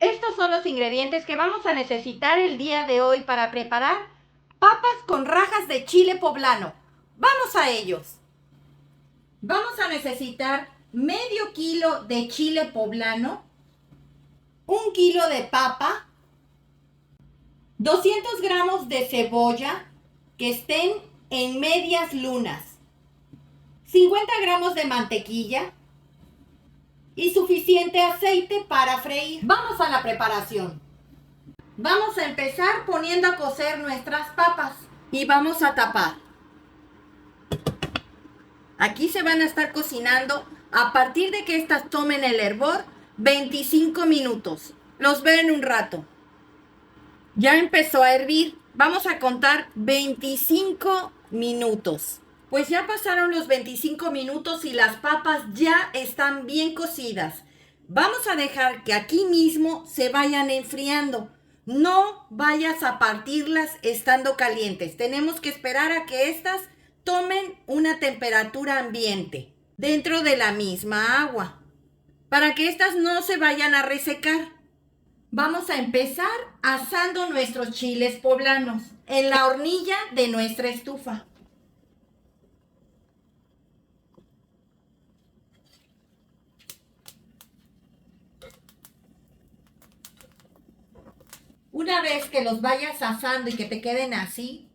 Estos son los ingredientes que vamos a necesitar el día de hoy para preparar papas con rajas de chile poblano. Vamos a ellos. Vamos a necesitar medio kilo de chile poblano, 1 kilo de papa, 200 gramos de cebolla que estén en medias lunas, 50 gramos de mantequilla y suficiente aceite para freír. Vamos a la preparación. Vamos a empezar poniendo a cocer nuestras papas y vamos a tapar. Aquí se van a estar cocinando a partir de que estas tomen el hervor 25 minutos. Los veo en un rato. Ya empezó a hervir. Vamos a contar 25 minutos. Pues ya pasaron los 25 minutos y las papas ya están bien cocidas. Vamos a dejar que aquí mismo se vayan enfriando. No vayas a partirlas estando calientes. Tenemos que esperar a que estas tomen una temperatura ambiente dentro de la misma agua para que estas no se vayan a resecar. Vamos a empezar asando nuestros chiles poblanos en la hornilla de nuestra estufa. Una vez que los vayas asando y que te queden así,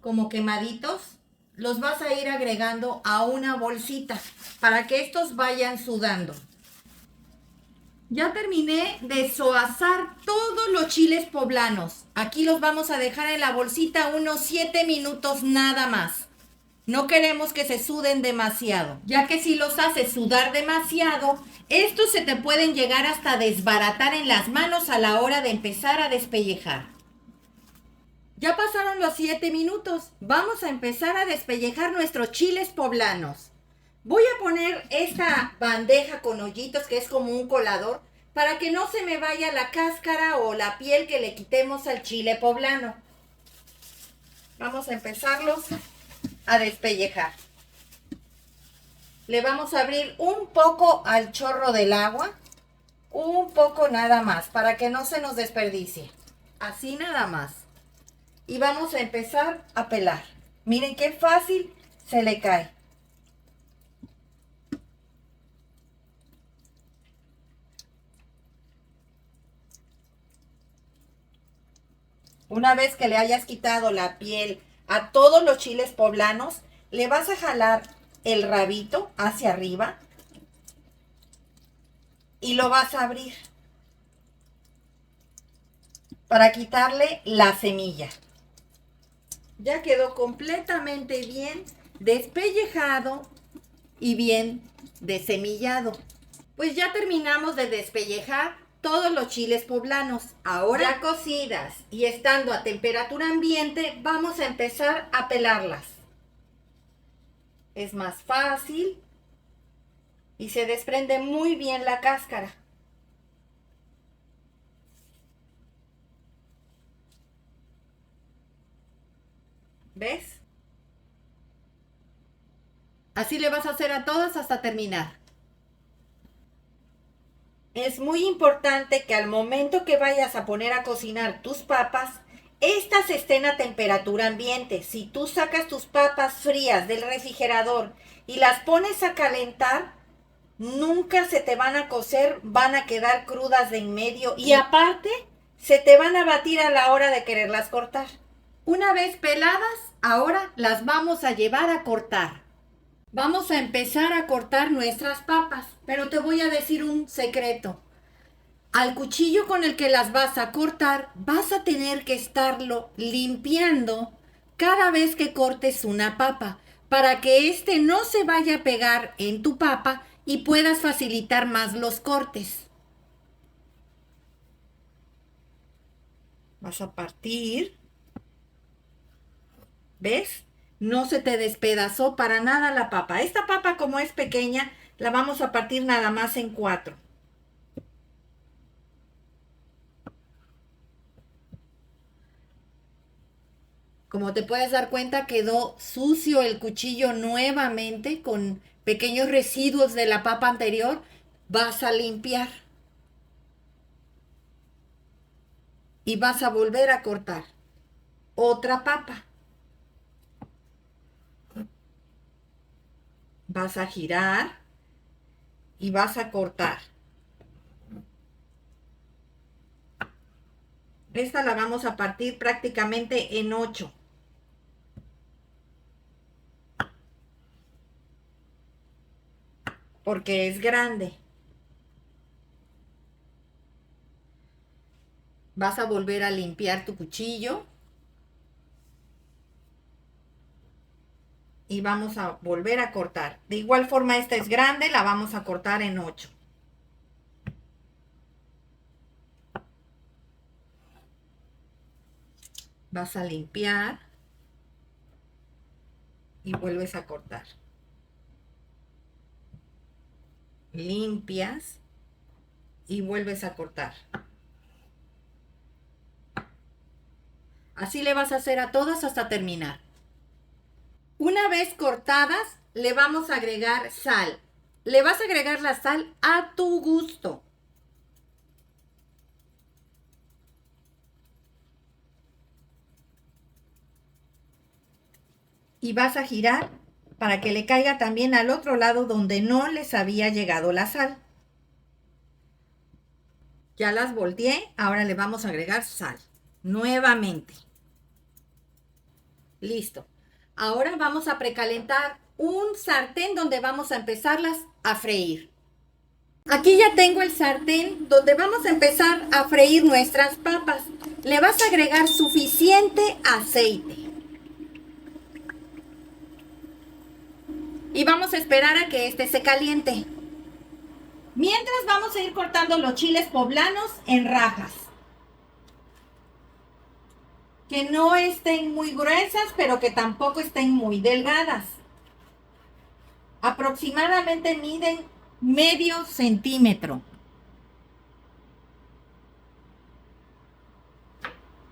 como quemaditos, los vas a ir agregando a una bolsita para que estos vayan sudando. Ya terminé de soasar todos los chiles poblanos. Aquí los vamos a dejar en la bolsita unos 7 minutos nada más. No queremos que se suden demasiado, ya que si los haces sudar demasiado, estos se te pueden llegar hasta desbaratar en las manos a la hora de empezar a despellejar. Ya pasaron los 7 minutos. Vamos a empezar a despellejar nuestros chiles poblanos. Voy a poner esta bandeja con hoyitos que es como un colador para que no se me vaya la cáscara o la piel que le quitemos al chile poblano. Vamos a empezarlos a despellejar. Le vamos a abrir un poco al chorro del agua, un poco nada más, para que no se nos desperdicie. Así nada más. Y vamos a empezar a pelar. Miren qué fácil se le cae. Una vez que le hayas quitado la piel a todos los chiles poblanos, le vas a jalar el rabito hacia arriba y lo vas a abrir para quitarle la semilla. Ya quedó completamente bien despellejado y bien desemillado. Pues ya terminamos de despellejar todos los chiles poblanos. Ahora ya cocidas y estando a temperatura ambiente, vamos a empezar a pelarlas. Es más fácil y se desprende muy bien la cáscara. ¿Ves? Así le vas a hacer a todas hasta terminar. Es muy importante que al momento que vayas a poner a cocinar tus papas, estas estén a temperatura ambiente. Si tú sacas tus papas frías del refrigerador y las pones a calentar, nunca se te van a cocer, van a quedar crudas de en medio y aparte se te van a batir a la hora de quererlas cortar. Una vez peladas, ahora las vamos a llevar a cortar. Vamos a empezar a cortar nuestras papas, pero te voy a decir un secreto. Al cuchillo con el que las vas a cortar, vas a tener que estarlo limpiando cada vez que cortes una papa, para que este no se vaya a pegar en tu papa y puedas facilitar más los cortes. Vas a partir. ¿Ves? No se te despedazó para nada la papa. Esta papa, como es pequeña, la vamos a partir nada más en 4. Como te puedes dar cuenta, quedó sucio el cuchillo nuevamente con pequeños residuos de la papa anterior. Vas a limpiar. y vas a volver a cortar otra papa. Vas a girar y vas a cortar. Esta la vamos a partir prácticamente en 8. Porque es grande. Vas a volver a limpiar tu cuchillo. Y vamos a volver a cortar. De igual forma, esta es grande, la vamos a cortar en 8. Vas a limpiar y vuelves a cortar. Limpias y vuelves a cortar. Así le vas a hacer a todas hasta terminar. Una vez cortadas, le vamos a agregar sal. Le vas a agregar la sal a tu gusto. Y vas a girar para que le caiga también al otro lado donde no les había llegado la sal. Ya las volteé, ahora le vamos a agregar sal. Nuevamente. Listo. Ahora vamos a precalentar un sartén donde vamos a empezarlas a freír. Aquí ya tengo el sartén donde vamos a empezar a freír nuestras papas. Le vas a agregar suficiente aceite. Y vamos a esperar a que este se caliente. Mientras vamos a ir cortando los chiles poblanos en rajas. Que no estén muy gruesas, pero que tampoco estén muy delgadas. Aproximadamente miden medio centímetro.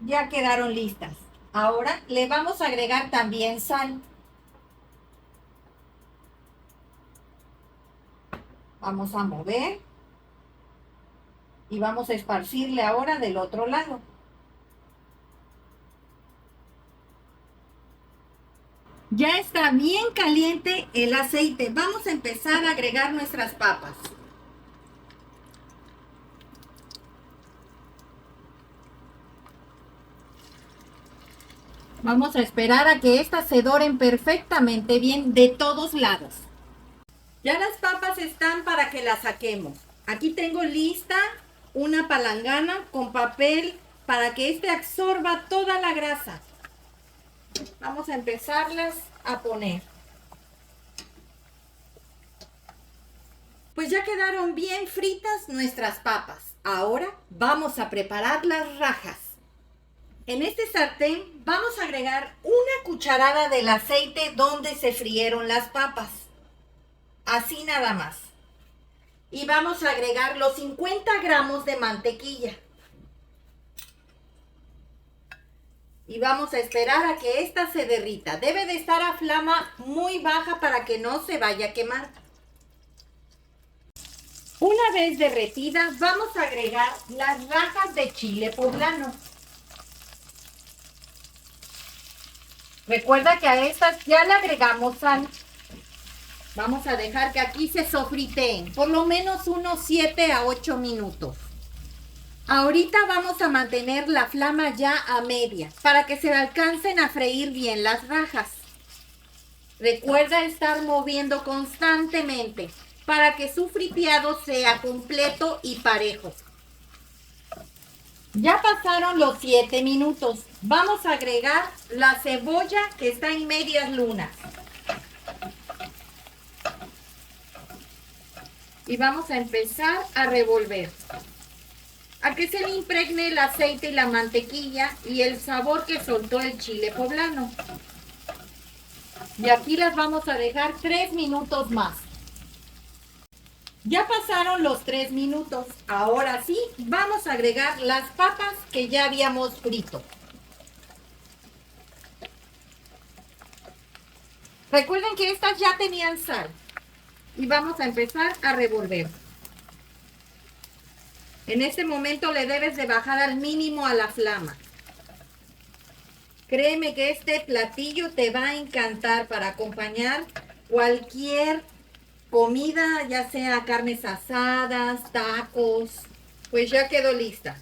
Ya quedaron listas. Ahora le vamos a agregar también sal. Vamos a mover. Y vamos a esparcirle ahora del otro lado. Ya está bien caliente el aceite. Vamos a empezar a agregar nuestras papas. Vamos a esperar a que estas se doren perfectamente bien de todos lados. Ya las papas están para que las saquemos. Aquí tengo lista una palangana con papel para que este absorba toda la grasa. Vamos a empezarlas a poner. Pues ya quedaron bien fritas nuestras papas. Ahora vamos a preparar las rajas. En este sartén vamos a agregar una cucharada del aceite donde se frieron las papas. Así nada más. Y vamos a agregar los 50 gramos de mantequilla. Y vamos a esperar a que esta se derrita. Debe de estar a flama muy baja para que no se vaya a quemar. Una vez derretida, vamos a agregar las rajas de chile poblano. Recuerda que a estas ya le agregamos sal. Vamos a dejar que aquí se sofriteen por lo menos unos 7 a 8 minutos. Ahorita vamos a mantener la flama ya a media para que se alcancen a freír bien las rajas. Recuerda estar moviendo constantemente para que su friteado sea completo y parejo. Ya pasaron los 7 minutos. Vamos a agregar la cebolla que está en medias lunas. Y vamos a empezar a revolver. A que se le impregne el aceite y la mantequilla y el sabor que soltó el chile poblano. Y aquí las vamos a dejar 3 minutos más. Ya pasaron los 3 minutos. Ahora sí, vamos a agregar las papas que ya habíamos frito. Recuerden que estas ya tenían sal. Y vamos a empezar a revolver. En este momento le debes de bajar al mínimo a la flama. Créeme que este platillo te va a encantar para acompañar cualquier comida, ya sea carnes asadas, tacos. Pues ya quedó lista.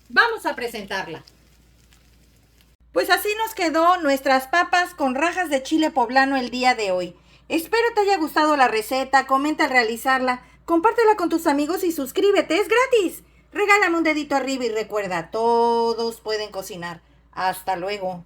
Vamos a presentarla. Pues así nos quedó nuestras papas con rajas de chile poblano el día de hoy. Espero te haya gustado la receta, comenta al realizarla, compártela con tus amigos y suscríbete, es gratis. Regálame un dedito arriba y recuerda, todos pueden cocinar. Hasta luego.